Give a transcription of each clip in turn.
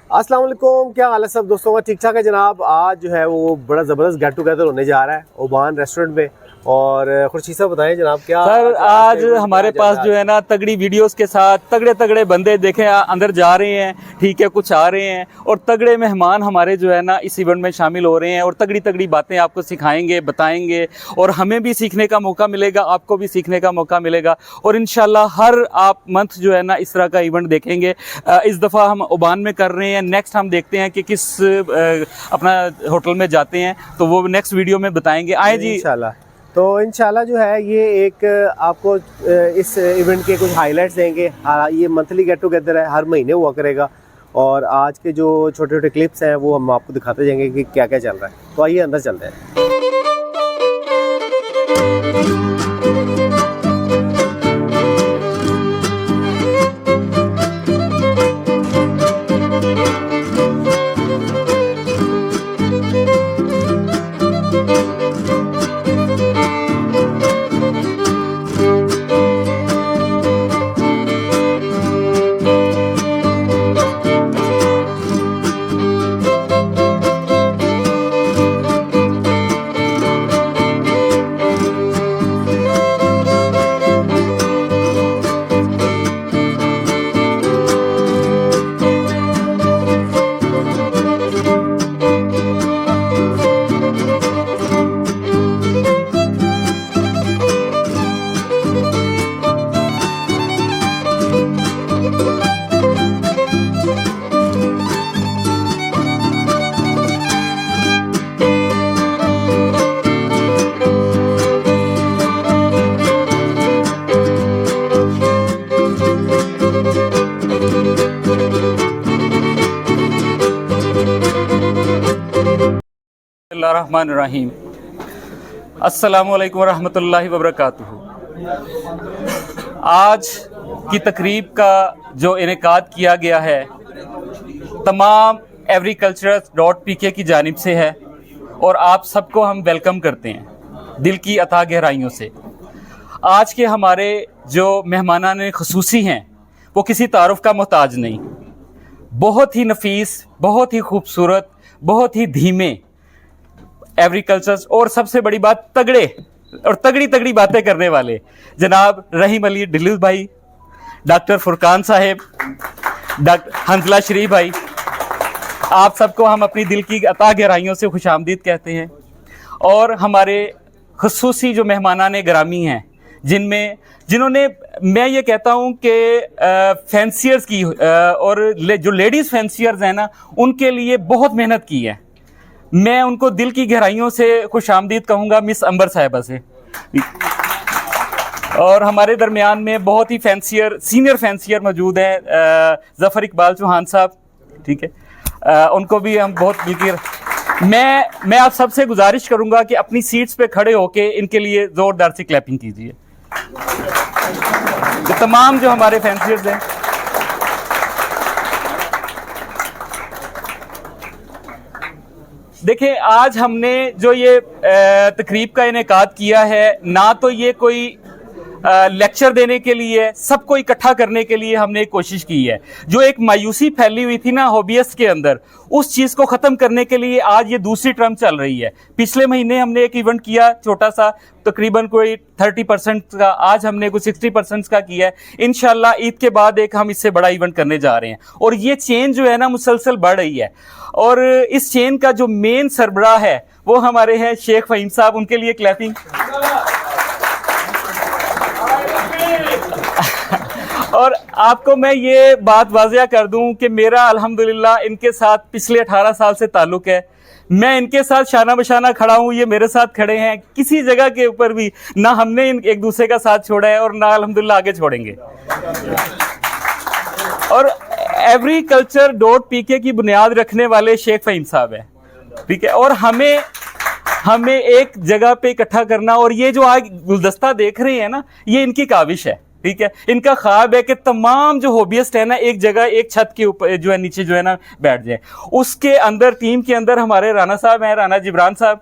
अस्सलाम वालेकुम, क्या हाल है सब दोस्तों का? ठीक ठाक है जनाब। आज जो है वो बड़ा ज़बरदस्त गेट टुगेदर होने जा रहा है ओमान रेस्टोरेंट में। और खुर्शीद साहब बताएं जनाब क्या सर आज हमारे पास जो है ना तगड़ी वीडियोस के साथ तगड़े तगड़े बंदे देखें अंदर जा रहे हैं, ठीक है, कुछ आ रहे हैं और तगड़े मेहमान हमारे जो है ना इस इवेंट में शामिल हो रहे हैं और तगड़ी तगड़ी बातें आपको सिखाएंगे, बताएंगे और हमें भी सीखने का मौका मिलेगा, आपको भी सीखने का मौका मिलेगा। और इंशाल्लाह हर आप मंथ जो है ना इस तरह का इवेंट देखेंगे। इस दफ़ा हम ओमान में कर रहे हैं, नेक्स्ट हम देखते हैं कि किस अपना होटल में जाते हैं, तो वो नेक्स्ट वीडियो में बताएंगे। आए जी इंशाल्लाह। तो इंशाल्लाह जो है ये एक आपको इस इवेंट के कुछ हाइलाइट्स देंगे। ये मंथली गेट टुगेदर है, हर महीने हुआ करेगा और आज के जो छोटे छोटे क्लिप्स हैं वो हम आपको दिखाते जाएंगे कि क्या क्या चल रहा है। तो आइए अंदर चलते हैं। रहीम। अस्सलामु अलैकुम रहमतुल्लाहि व बरकातुहू। आज की तकरीब का जो इनेकाद किया गया है तमाम agriculture.pk की जानिब से है और आप सबको हम वेलकम करते हैं दिल की अता गहराइयों से। आज के हमारे जो मेहमानान ख़ुसूसी हैं वो किसी तारुफ का मोहताज नहीं, बहुत ही नफीस, बहुत ही खूबसूरत, बहुत ही धीमे एग्रीकल्चर और सबसे बड़ी बात तगड़े और तगड़ी तगड़ी बातें करने वाले जनाब रहीम अली ढिल्लू भाई, डॉक्टर फुरकान साहेब, डॉक्टर हंजला शरीफ भाई, आप सबको हम अपनी दिल की अता गहराइयों से खुशामदीद कहते हैं। और हमारे खुसूसी जो मेहमानान गिरामी हैं जिन्होंने मैं ये कहता हूँ कि फैंसियर्स की और जो लेडीज़ फैंसियर्स हैं ना उनके लिए बहुत मेहनत की है। मैं उनको दिल की गहराइयों से खुशामदीद कहूँगा मिस अंबर साहिबा से। और हमारे दरमियान में बहुत ही फैंसियर, सीनियर फैंसियर मौजूद हैं, ज़फ़र इकबाल चौहान साहब, ठीक है, उनको भी हम बहुत मिलकर मैं आप सबसे गुजारिश करूँगा कि अपनी सीट्स पे खड़े होके इनके लिए ज़ोरदार से क्लैपिंग कीजिए। तो तमाम जो हमारे फैंसियर्स हैं, देखिए आज हमने जो ये तकरीब का इनेकाद किया है, ना तो ये कोई लेक्चर देने के लिए, सबको इकट्ठा करने के लिए हमने एक कोशिश की है। जो एक मायूसी फैली हुई थी ना हॉबीइस्ट के अंदर, उस चीज़ को ख़त्म करने के लिए आज ये दूसरी टर्म चल रही है। पिछले महीने हमने एक इवेंट किया छोटा सा, तकरीबन कोई 30% का, आज हमने कुछ 60% का किया है। इंशाल्लाह ईद के बाद एक हम इससे बड़ा इवेंट करने जा रहे हैं और ये चेन जो है ना मुसलसल बढ़ रही है। और इस चेन का जो मेन सरबराह है वो हमारे हैं शेख फ़हीम साहब, उनके लिए क्लैपिंग। और आपको मैं ये बात वाज़िया कर दूं कि मेरा अल्हम्दुलिल्लाह इनके साथ पिछले 18 साल से ताल्लुक़ है। मैं इनके साथ शाना बशाना खड़ा हूँ, ये मेरे साथ खड़े हैं। किसी जगह के ऊपर भी ना हमने एक दूसरे का साथ छोड़ा है और ना अल्हम्दुलिल्लाह आगे छोड़ेंगे। और agriculture.pk की बुनियाद रखने वाले शेख फ़हीम साहब हैं, ठीक है। और हमें एक जगह पे इकट्ठा करना, और ये जो आज गुलदस्ता देख रहे हैं ना, ये इनकी काविश है, ठीक है। इनका ख्वाब है कि तमाम जो हॉबीइस्ट है ना एक जगह, एक छत के ऊपर जो है नीचे जो है ना बैठ जाए। उसके अंदर टीम के अंदर हमारे राना साहब हैं, राना जिब्रान साहब,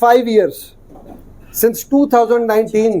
5 years since 2019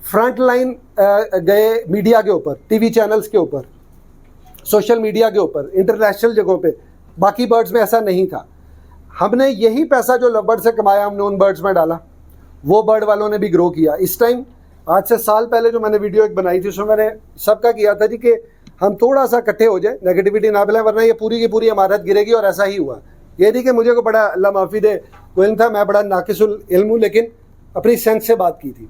फ्रंट लाइन गए मीडिया के ऊपर, टीवी चैनल्स के ऊपर, सोशल मीडिया के ऊपर, इंटरनेशनल जगहों पे। बाकी बर्ड्स में ऐसा नहीं था। हमने यही पैसा जो लव बर्ड से कमाया हमने उन बर्ड्स में डाला, वो बर्ड वालों ने भी ग्रो किया। इस टाइम आज से साल पहले जो मैंने वीडियो एक बनाई थी उसमें मैंने सबका किया था जी कि हम थोड़ा सा इकट्ठे हो जाए, नेगेटिविटी ना फैलाएं, वरना ये पूरी की पूरी इमारत गिरेगी। और ऐसा ही हुआ। ये नहीं कि मुझे को बड़ा अल्लाह माफ़ी दे कोई इल्म था, मैं बड़ा नाकिसुल इल्म हूँ, लेकिन अपनी सेंस से बात की थी।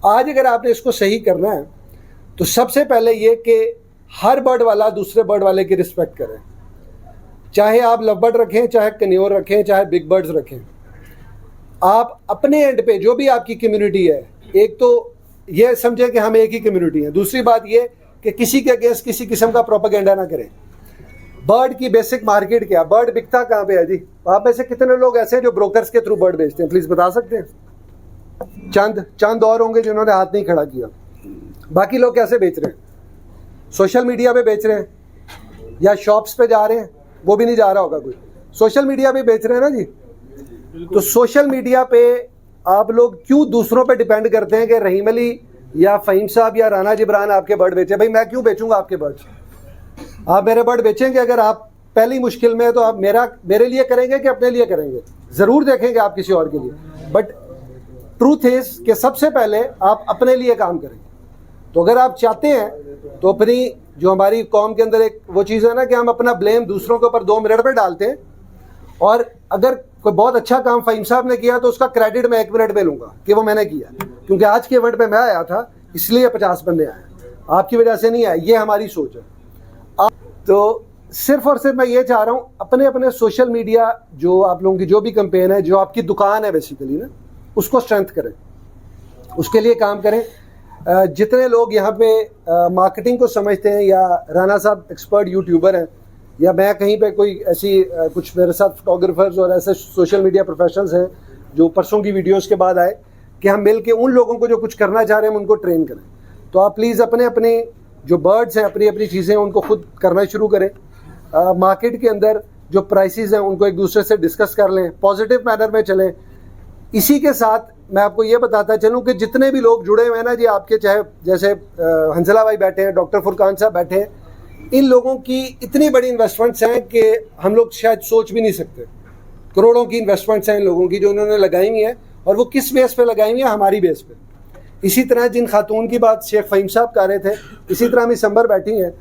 आज अगर आपने इसको सही करना है तो सबसे पहले ये कि हर बर्ड वाला दूसरे बर्ड वाले की रिस्पेक्ट करें। चाहे आप लव बर्ड रखें, चाहे कन्योर रखें, चाहे बिग बर्ड्स रखें, आप अपने एंड पे जो भी आपकी कम्युनिटी है, एक तो ये समझें कि हम एक ही कम्युनिटी है। दूसरी बात ये कि किसी के अगेंस्ट किसी किस्म का प्रोपेगेंडा ना करें। बर्ड की बेसिक मार्केट क्या, बर्ड बिकता कहाँ पे है जी? आप में से कितने लोग ऐसे हैं जो ब्रोकर्स के थ्रू बर्ड बेचते हैं? प्लीज बता सकते हैं? चंद और होंगे जिन्होंने हाथ नहीं खड़ा किया। बाकी लोग कैसे बेच रहे हैं? सोशल मीडिया पे बेच रहे हैं या शॉप्स पे जा रहे हैं? वो भी नहीं जा रहा होगा कोई, सोशल मीडिया पे बेच रहे हैं ना जी। तो सोशल मीडिया पे आप लोग क्यों दूसरों पे डिपेंड करते हैं कि रहीम अली या फ़हीम साहब या राना जिब्रान आपके बर्ड बेचे? भाई मैं क्यों बेचूंगा आपके बर्ड्स? आप मेरे बर्ड बेचेंगे अगर आप पहली मुश्किल में, तो आप मेरे लिए करेंगे कि अपने लिए करेंगे? ज़रूर देखेंगे आप किसी और के लिए, बट ट्रूथ इज कि सबसे पहले आप अपने लिए काम करेंगे। तो अगर आप चाहते हैं तो अपनी जो हमारी कौम के अंदर एक वो चीज़ है ना कि हम अपना ब्लेम दूसरों के ऊपर 2 मिनट पे डालते हैं, और अगर कोई बहुत अच्छा काम फ़हीम साहब ने किया तो उसका क्रेडिट मैं 1 मिनट में लूँगा कि वो मैंने किया, क्योंकि आज के इवेंट पे मैं आया था इसलिए 50 बंदे आए, आपकी वजह से नहीं आए। ये हमारी सोच है। तो सिर्फ और सिर्फ मैं ये चाह रहा हूँ अपने अपने सोशल मीडिया जो आप लोगों की जो भी कैंपेन है, जो आपकी दुकान है बेसिकली ना, उसको स्ट्रेंथ करें, उसके लिए काम करें। जितने लोग यहाँ पे मार्केटिंग को समझते हैं, या राना साहब एक्सपर्ट यूट्यूबर हैं, या मैं कहीं पे कोई ऐसी कुछ मेरे साथ फोटोग्राफर्स और ऐसे सोशल मीडिया प्रोफेशनल्स हैं जो परसों की वीडियोस के बाद आए कि हम मिल के उन लोगों को जो कुछ करना चाह रहे हैं हम उनको ट्रेन करें। तो आप प्लीज़ अपने अपने जो बर्ड्स हैं, अपनी अपनी चीज़ें उनको खुद करना शुरू करें। मार्केट के अंदर जो प्राइसेस हैं उनको एक दूसरे से डिस्कस कर लें, पॉजिटिव मैनर में चलें। इसी के साथ मैं आपको ये बताता चलूँ कि जितने भी लोग जुड़े हुए हैं ना जी आपके, चाहे जैसे हंसला भाई बैठे हैं, डॉक्टर फुरकान साहब बैठे हैं, इन लोगों की इतनी बड़ी इन्वेस्टमेंट्स हैं कि हम लोग शायद सोच भी नहीं सकते। करोड़ों की इन्वेस्टमेंट्स हैं इन लोगों की जो उन्होंने लगाई हुई है, और वो किस बेस पे लगाई हुई है? हमारी बेस पे। इसी तरह जिन खातून की बात शेख फ़हीम साहब कर रहे थे, इसी तरह मिस अंबर बैठी हैं।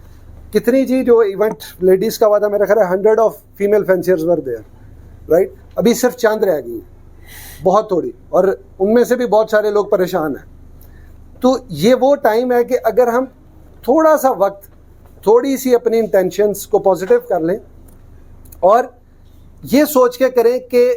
कितनी जी जो इवेंट लेडीज़ का हुआ था, मेरा ख्याल है 100 of female fanciers were there, right? अभी सिर्फ चंद रह गई, बहुत थोड़ी, और उनमें से भी बहुत सारे लोग परेशान हैं। तो ये वो टाइम है कि अगर हम थोड़ा सा वक्त, थोड़ी सी अपनी इंटेंशंस को पॉजिटिव कर लें, और ये सोच के करें कि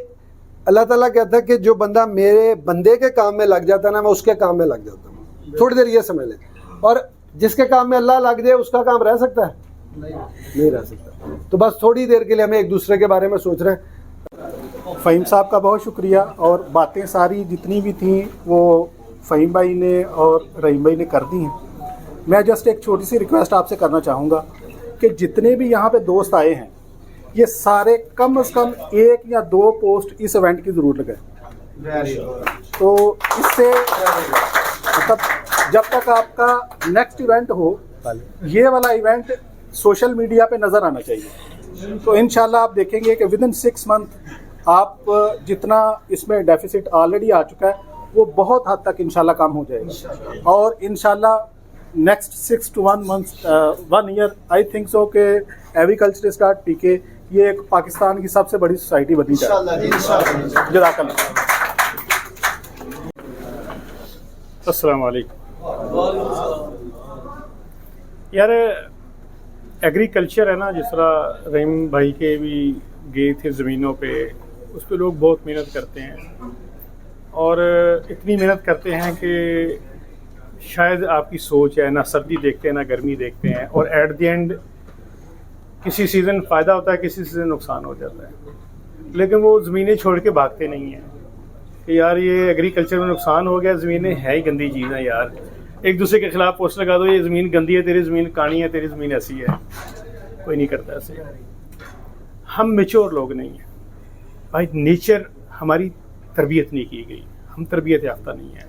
अल्लाह ताला कहता है कि जो बंदा मेरे बंदे के काम में लग जाता है ना, मैं उसके काम में लग जाता हूँ। थोड़ी देर ये समझ लें, और जिसके काम में अल्लाह लग जाए उसका काम रह सकता है? नहीं रह सकता। तो बस थोड़ी देर के लिए हमें एक दूसरे के बारे में सोच रहे हैं। फ़हीम साहब का बहुत शुक्रिया, और बातें सारी जितनी भी थी वो फ़हीम भाई ने और रहीम भाई ने कर दी हैं। मैं जस्ट एक छोटी सी रिक्वेस्ट आपसे करना चाहूँगा कि जितने भी यहाँ पे दोस्त आए हैं, ये सारे कम से कम 1 या 2 पोस्ट इस इवेंट की ज़रूर लगाएं। तो इससे मतलब जब तक आपका नेक्स्ट इवेंट हो, ये वाला इवेंट सोशल मीडिया पे नज़र आना चाहिए। तो इंशाल्लाह आप देखेंगे कि विदिन 6 मंथ आप जितना इसमें डेफिसिट ऑलरेडी आ चुका है वो बहुत हद तक इंशाल्लाह कम हो जाएगा, और इंशाल्लाह next 6 to 1 year I think so कि एग्रीकल्चरिस्ट डॉट पीके ये एक पाकिस्तान की सबसे बड़ी सोसाइटी बनी जाए। जज़ाकल्लाह। अस्सलाम वालेकुम। यार एग्रीकल्चर है ना, जिस तरह रहीम भाई के भी गए थे ज़मीनों पे, उस पर लोग बहुत मेहनत करते हैं, और इतनी मेहनत करते हैं कि शायद आपकी सोच है ना, सर्दी देखते हैं ना गर्मी देखते हैं, और एट द एंड किसी सीज़न फ़ायदा होता है, किसी सीज़न नुकसान हो जाता है। लेकिन वो ज़मीनें छोड़ के भागते नहीं हैं कि यार ये एग्रीकल्चर में नुकसान हो गया, ज़मीनें है ही गंदी चीज़ है यार, एक दूसरे के खिलाफ पोस्ट लगा दो, ये ज़मीन गंदी है, तेरी ज़मीन कानी है, तेरी ज़मीन ऐसी है। कोई नहीं करता ऐसे। हम मैच्योर लोग नहीं हैं भाई, नेचर हमारी तरबियत नहीं की गई, हम तरबियत याफ्ता नहीं है।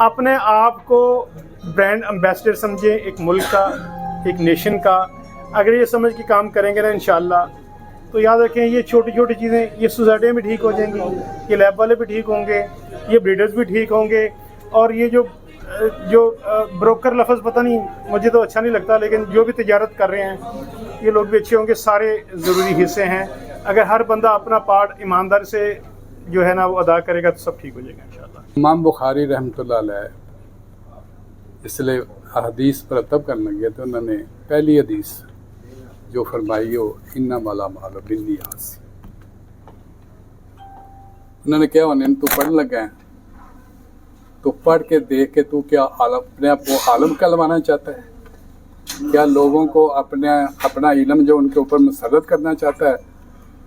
अपने आप को ब्रांड एम्बेसडर समझें एक मुल्क का, एक नेशन का। अगर ये समझ के काम करेंगे ना इंशाल्लाह, तो याद रखें ये छोटी छोटी चीज़ें ये सोसाइटियाँ भी ठीक हो जाएंगी, ये लैब वाले भी ठीक होंगे, ये ब्रीडर्स भी ठीक होंगे, और ये जो ब्रोकर लफ्ज़ पता नहीं, मुझे तो अच्छा नहीं लगता, लेकिन जो भी तिजारत कर रहे हैं ये लोग भी अच्छे होंगे। सारे ज़रूरी हिस्से हैं, अगर हर बंदा अपना पार्ट ईमानदार से जो है ना वो अदा करेगा तो सब ठीक हो जाएगा इंशाल्लाह। इमाम बुखारी रहमतुल्लाह अलैह इसलिए हदीस पर तब करने लगे तो उन्होंने पहली हदीस जो फरमाई हो इन्ना माला मालो बिन्नियास, उन्होंने क्या होने तू पढ़ लगा है तो पढ़ के देख के तू क्या आलम अपने आप को आलम कहलवाना चाहता है, क्या लोगों को अपना इल्म जो उनके ऊपर मुसर्रत करना चाहता है,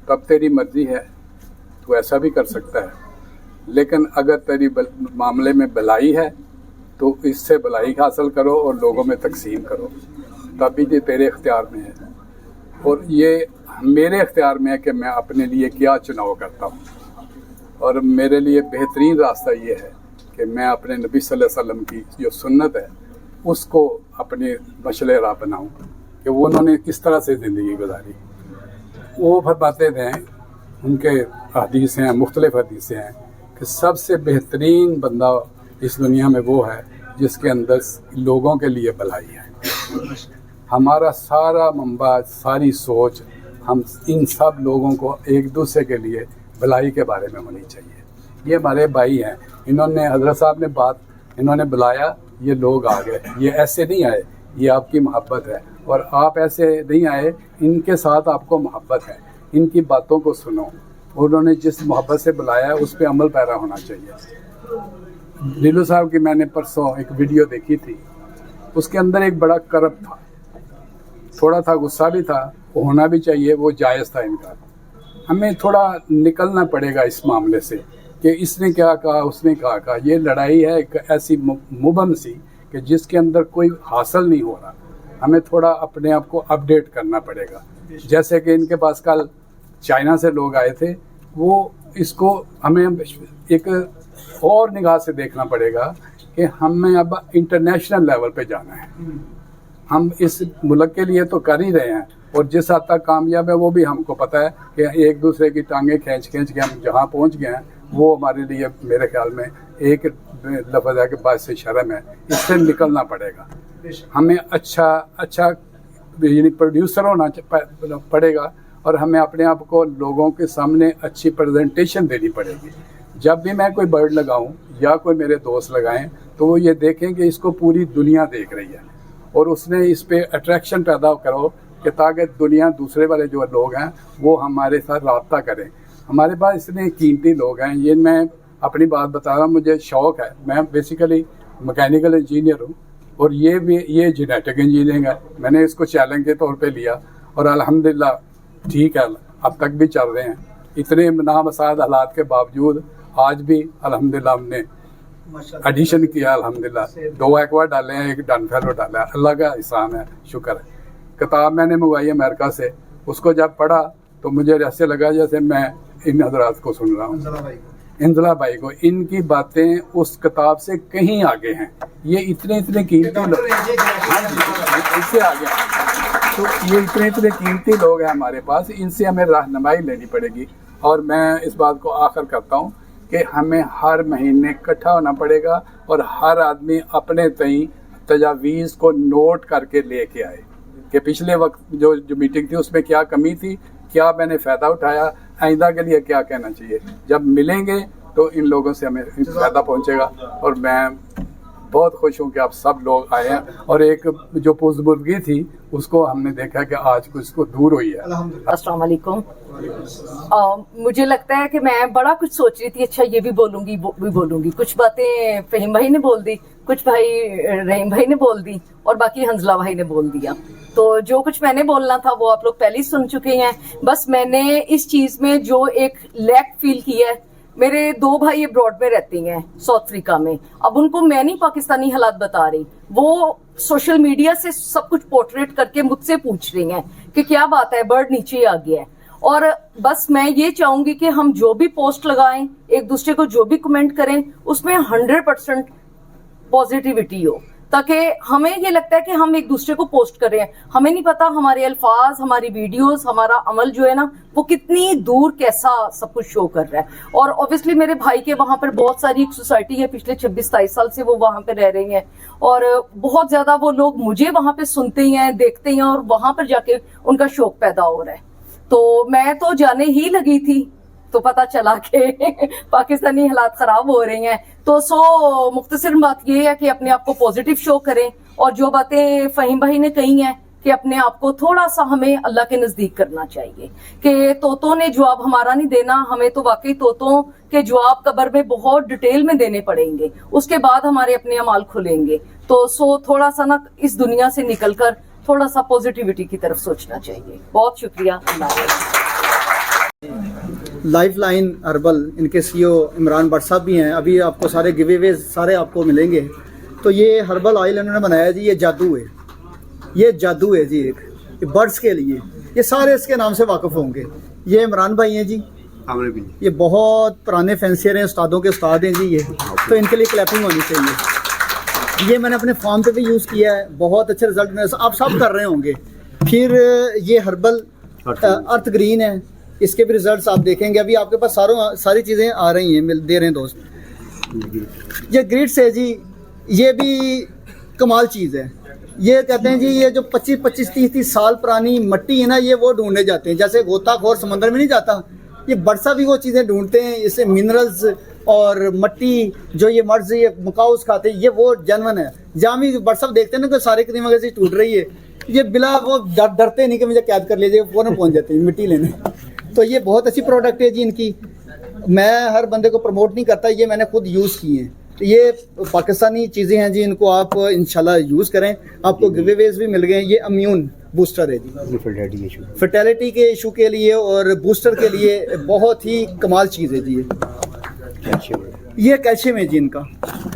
तब तेरी मर्जी है, तू ऐसा भी कर सकता है। लेकिन अगर तेरी मामले में भलाई है तो इससे भलाई हासिल करो और लोगों में तकसीम करो, तभी ये तेरे इख्तियार में है। और ये मेरे इख्तियार में है कि मैं अपने लिए क्या चुनाव करता हूँ, और मेरे लिए बेहतरीन रास्ता ये है कि मैं अपने नबी सल्लल्लाहु अलैहि वसल्लम की जो सुन्नत है उसको अपने मशले राह बनाऊँ कि वो उन्होंने किस तरह से ज़िंदगी गुजारी। वो फरमाते थे, उनके हदीस हैं, मुख्तलिफ हदीसें हैं कि सबसे बेहतरीन बंदा इस दुनिया में वो है जिसके अंदर लोगों के लिए भलाई है। हमारा सारा मंबा, सारी सोच हम इन सब लोगों को एक दूसरे के लिए भलाई के बारे में होनी चाहिए। ये हमारे भाई हैं, इन्होंने हज़रत साहब ने बात इन्होंने बुलाया, ये लोग आ गए, ये ऐसे नहीं आए, ये आपकी मोहब्बत है, और आप ऐसे नहीं आए, इनके साथ आपको मोहब्बत है, इनकी बातों को सुनो। उन्होंने जिस मोहब्बत से बुलाया है उस पर अमल पैरा होना चाहिए। नीलू साहब की मैंने परसों एक वीडियो देखी थी, उसके अंदर एक बड़ा करब था, थोड़ा था गुस्सा भी था, वो होना भी चाहिए, वो जायज़ था इनका। हमें थोड़ा निकलना पड़ेगा इस मामले से कि इसने क्या कहा, उसने क्या कहा। ये लड़ाई है एक ऐसी मुबम सी कि जिसके अंदर कोई हासिल नहीं हो रहा। हमें थोड़ा अपने आप को अपडेट करना पड़ेगा। जैसे कि इनके पास कल चाइना से लोग आए थे, वो इसको हमें एक और निगाह से देखना पड़ेगा कि हमें अब इंटरनेशनल लेवल पे जाना है। हम इस मुल्क के लिए तो कर ही रहे हैं, और जिस हद तक कामयाब है वो भी हमको पता है कि एक दूसरे की टांगें खींच के हम जहाँ पहुँच गए हैं वो हमारे लिए मेरे ख्याल में एक लफ्ज़ है कि बात से शर्म है, इससे निकलना पड़ेगा। हमें अच्छा यानी प्रोड्यूसर होना पड़ेगा, और हमें अपने आप को लोगों के सामने अच्छी प्रेजेंटेशन देनी पड़ेगी। जब भी मैं कोई बर्ड लगाऊं या कोई मेरे दोस्त लगाएं तो वो ये देखें कि इसको पूरी दुनिया देख रही है, और उसने इस पे अट्रैक्शन पैदा करो कि ताकि दुनिया दूसरे वाले जो लोग हैं वो हमारे साथ रब्ता करें। हमारे पास इतने कीमती लोग हैं। ये मैं अपनी बात बता रहा हूँ, मुझे शौक़ है, मैं बेसिकली मैकेनिकल इंजीनियर हूँ, और ये जेनेटिक इंजीनियरिंग है। मैंने इसको चैलेंज के तौर पे लिया, और अल्हम्दुलिल्लाह ठीक है, अब तक भी चल रहे हैं। इतने नामसाद हालात के बावजूद आज भी अल्हम्दुलिल्लाह हमने एडिशन किया, अल्हम्दुलिल्लाह 2 एक्वा डाले हैं, 1 डन फेलो डाला है, अल्लाह का एहसान है, शुक्र है। किताब मैंने मंगवाई अमेरिका से, उसको जब पढ़ा तो मुझे ऐसे लगा जैसे मैं इन हजरात को सुन रहा हूँ, इंजला भाई को। इनकी बातें उस किताब से कहीं आगे हैं। ये इतने कीमती लोग, इससे आगे, तो ये इतने कीमती लोग हैं हमारे पास, इनसे हमें रहनुमाई लेनी पड़ेगी। और मैं इस बात को आखिर करता हूँ कि हमें हर महीने इकट्ठा होना पड़ेगा, और हर आदमी अपने तई तजावीज़ को नोट करके लेके आए कि पिछले वक्त जो मीटिंग थी उसमें क्या कमी थी, क्या मैंने फ़ायदा उठाया, आइंदा के लिए क्या कहना चाहिए। जब मिलेंगे तो इन लोगों से हमें फ़ायदा पहुंचेगा। और मैं बहुत खुश हूँ कि आप सब लोग आए हैं, और एक जो पुज़बुर्दगी थी उसको हमने देखा कि आज कुछ को दूर हुई है। अस्सलाम वालेकुम। मुझे लगता है कि मैं बड़ा कुछ सोच रही थी, अच्छा ये भी बोलूंगी वो भी बोलूंगी। कुछ बातें फ़हीम भाई ने बोल दी, कुछ रहीम भाई ने बोल दी, और बाकी हंजला भाई ने बोल दिया। तो जो कुछ मैंने बोलना था वो आप लोग पहले ही सुन चुके हैं। बस मैंने इस चीज में जो एक लैक फील किया है, मेरे 2 भाई अब्रॉड में रहते हैं साउथ अफ्रीका में। अब उनको मैं नहीं पाकिस्तानी हालात बता रही, वो सोशल मीडिया से सब कुछ पोर्ट्रेट करके मुझसे पूछ रही हैं कि क्या बात है, बर्ड नीचे आ गया है। और बस मैं ये चाहूंगी कि हम जो भी पोस्ट लगाएं, एक दूसरे को जो भी कमेंट करें, उसमें 100% पॉजिटिविटी हो, ताकि हमें ये लगता है कि हम एक दूसरे को पोस्ट कर रहे हैं, हमें नहीं पता हमारे अल्फाज, हमारी वीडियोस, हमारा अमल जो है ना वो कितनी दूर कैसा सब कुछ शो कर रहा है। और ऑब्वियसली मेरे भाई के वहां पर बहुत सारी एक सोसाइटी है, पिछले 26-27 साल से वो वहां पे रह रही हैं, और बहुत ज्यादा वो लोग मुझे वहां पे सुनते हैं, देखते हैं, और वहां पर जाके उनका शौक पैदा हो रहा है। तो मैं तो जाने ही लगी थी तो पता चला कि पाकिस्तानी हालात खराब हो रहे हैं। तो मुख्तसर बात ये है कि अपने आप को पॉजिटिव शो करें, और जो बातें फहीम भाई ने कही हैं कि अपने आप को थोड़ा सा हमें अल्लाह के नजदीक करना चाहिए, कि तोतों ने जवाब हमारा नहीं देना, हमें तो वाकई तोतों के जवाब कब्र में बहुत डिटेल में देने पड़ेंगे, उसके बाद हमारे अपने अमाल खुलेंगे। तो थोड़ा सा ना इस दुनिया से निकलकर थोड़ा सा पॉजिटिविटी की तरफ सोचना चाहिए। बहुत शुक्रिया। लाइफ लाइन हर्बल, इनके सीईओ इमरान भट्ट साहब भी हैं। अभी आपको सारे गिव अवे सारे आपको मिलेंगे। तो ये हर्बल ऑयल इन्होंने बनाया जी, ये जादू है, ये जादू है जी, एक बर्ड्स के लिए, ये सारे इसके नाम से वाकिफ होंगे। ये इमरान भाई हैं जी, ये बहुत पुराने फैंसियर हैं, उस्तादों के उस्ताद हैं जी ये, तो इनके लिए क्लैपिंग होनी चाहिए। ये मैंने अपने फार्म पे भी यूज़ किया है, बहुत अच्छे रिजल्ट आप सब कर रहे होंगे। फिर ये हर्बल अर्थ ग्रीन है, इसके भी रिजल्ट्स आप देखेंगे। अभी आपके पास सारी चीज़ें आ रही हैं, दे रहे हैं दोस्त। ये ग्रिड्स है जी, ये भी कमाल चीज़ है। ये कहते हैं जी, ये जो 25-25, 30-30 साल पुरानी मट्टी है ना, ये वो ढूंढने जाते हैं। जैसे गोताखोर समंदर में नहीं जाता, ये बरसा भी वो चीज़ें ढूंढते हैं, इससे मिनरल्स और मट्टी जो ये मर्ज ये मकाउस खाते हैं, ये वो जनवन है। जहाँ भी बरसा देखते हैं ना कि सारे कदम वगैरह से टूट रही है, ये बिला वो डरते नहीं कि मुझे कैद कर लीजिए, फ़ौरन पहुँच जाते हैं मिट्टी लेने। तो ये बहुत अच्छी प्रोडक्ट है जी इनकी। मैं हर बंदे को प्रमोट नहीं करता, ये मैंने खुद यूज़ किए हैं। तो ये पाकिस्तानी चीज़ें हैं जी, इनको आप इंशाल्लाह यूज़ करें। आपको गिवअवेज भी मिल गए। ये इम्यून बूस्टर है जी, फर्टिलिटी के इशू के लिए और बूस्टर के लिए बहुत ही कमाल चीज़ है जी। ये कैल्शियम है जी इनका।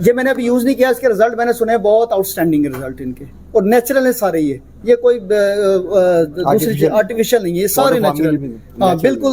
ये मैंने अभी यूज़ नहीं किया, इसके रिजल्ट मैंने सुने बहुत आउटस्टैंडिंग रिजल्ट इनके, और नेचुरल है सारे। ये कोई दूसरी आर्टिफिशियल नहीं है, ये सारे नेचुरल। हाँ बिल्कुल।